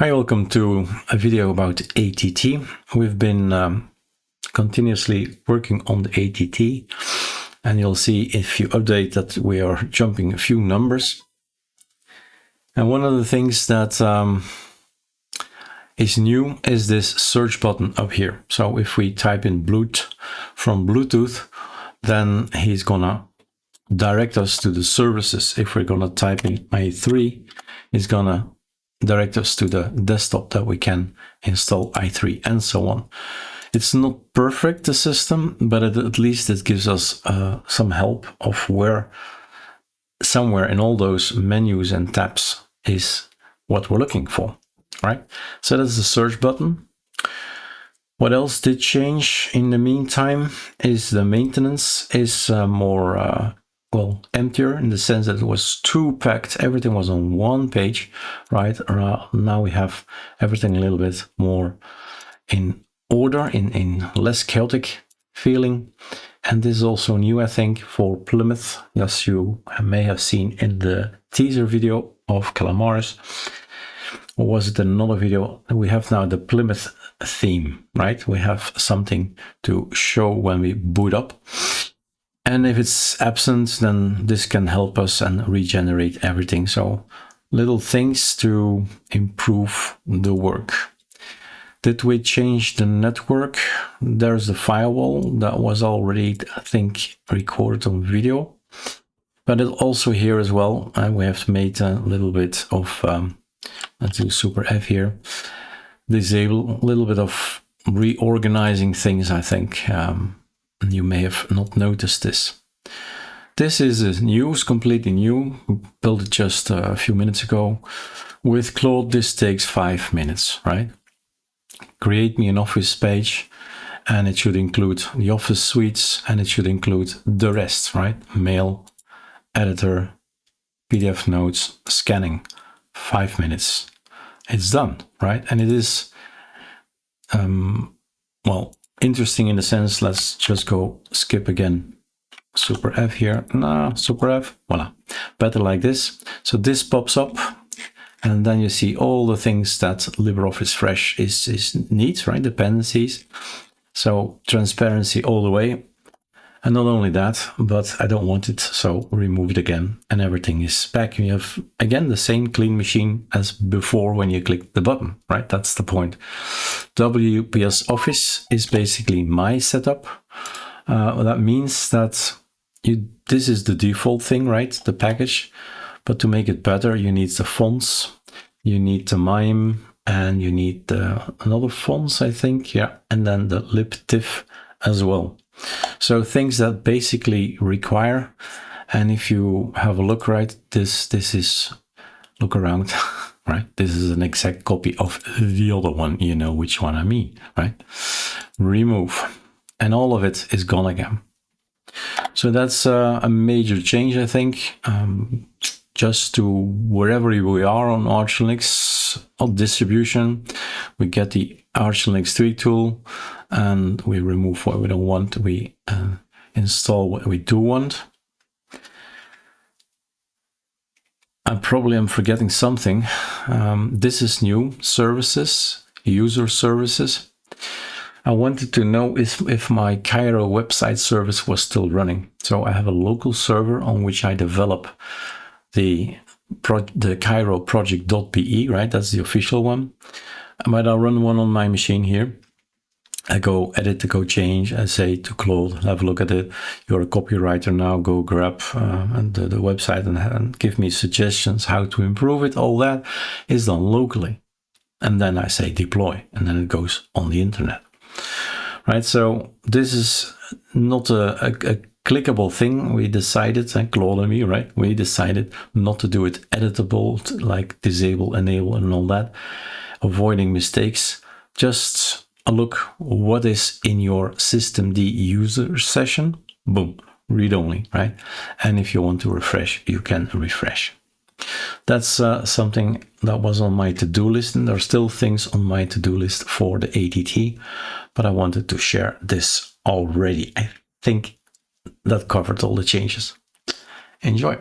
Hi, welcome to a video about ATT. We've been continuously working on the ATT, and you'll see if you update that we are jumping a few numbers. And one of the things that is new is this search button up here. So if we type in Bluetooth, then he's gonna direct us to the services. If we're gonna type in i3, he's gonna direct us to the desktop that we can install i3 and so on. It's not perfect, the system, but at least it gives us some help of where somewhere in all those menus and tabs is what we're looking for, right? So that's the search button. What else did change in the meantime is the maintenance is more well, emptier, in the sense that it was too packed. Everything was on one page, right? Now we have everything a little bit more in order, in less chaotic feeling. And this is also new, I think, for Plymouth. Yes, you may have seen in the teaser video of Calamaris. Or was it another video? We have now the Plymouth theme, right? We have something to show when we boot up. And if it's absent, then this can help us and regenerate everything. So little things to improve the work. Did we change the network? There's the firewall that was already, I think, recorded on video. But it also here as well, we have made a little bit of, let's do Super F here, disable a little bit of reorganizing things, I think. You may have not noticed this. This is news, completely new. We built it just a few minutes ago. With Claude, this takes 5 minutes, right? Create me an Office page, and it should include the Office suites, and it should include the rest, right? Mail, editor, PDF notes, scanning. 5 minutes. It's done, right? And it is, well, interesting in the sense, let's just go skip again. Super F here, Super F, voila. Better like this. So this pops up, and then you see all the things that LibreOffice Fresh needs, right? Dependencies. So transparency all the way. And not only that, but I don't want it, so remove it again, and everything is back. You have, again, the same clean machine as before when you click the button, right? That's the point. WPS Office is basically my setup. That means that this is the default thing, right? The package. But to make it better, you need the fonts, you need the MIME, and you need another fonts, I think, yeah, and then the libtiff as well. So things that basically require, and if you have a look, right, this is, look around, right? This is an exact copy of the other one, you know which one I mean, right? Remove, and all of it is gone again. So that's a major change, I think, just to wherever we are on ArchLinux distribution, we get the ArchLinux Tweak Tool, and we remove what we don't want, we install what we do want. I probably am forgetting something. This is new, services, user services. I wanted to know if my Kiro website service was still running. So I have a local server on which I develop the Kiro project.be, right? That's the official one. But I'll run one on my machine here. I go edit, go change, I say to Claude, have a look at it. You're a copywriter now, go grab the website and give me suggestions how to improve it. All that is done locally. And then I say deploy, and then it goes on the internet. Right, so this is not a clickable thing. We decided, and Claude and me, right? We decided not to do it editable, like disable, enable, and all that, avoiding mistakes. Just a look what is in your systemd user session. Boom, read only, right? And if you want to refresh, you can refresh. That's something that was on my to-do list, and there are still things on my to-do list for the ATT, but I wanted to share this already. I think that covered all the changes. Enjoy.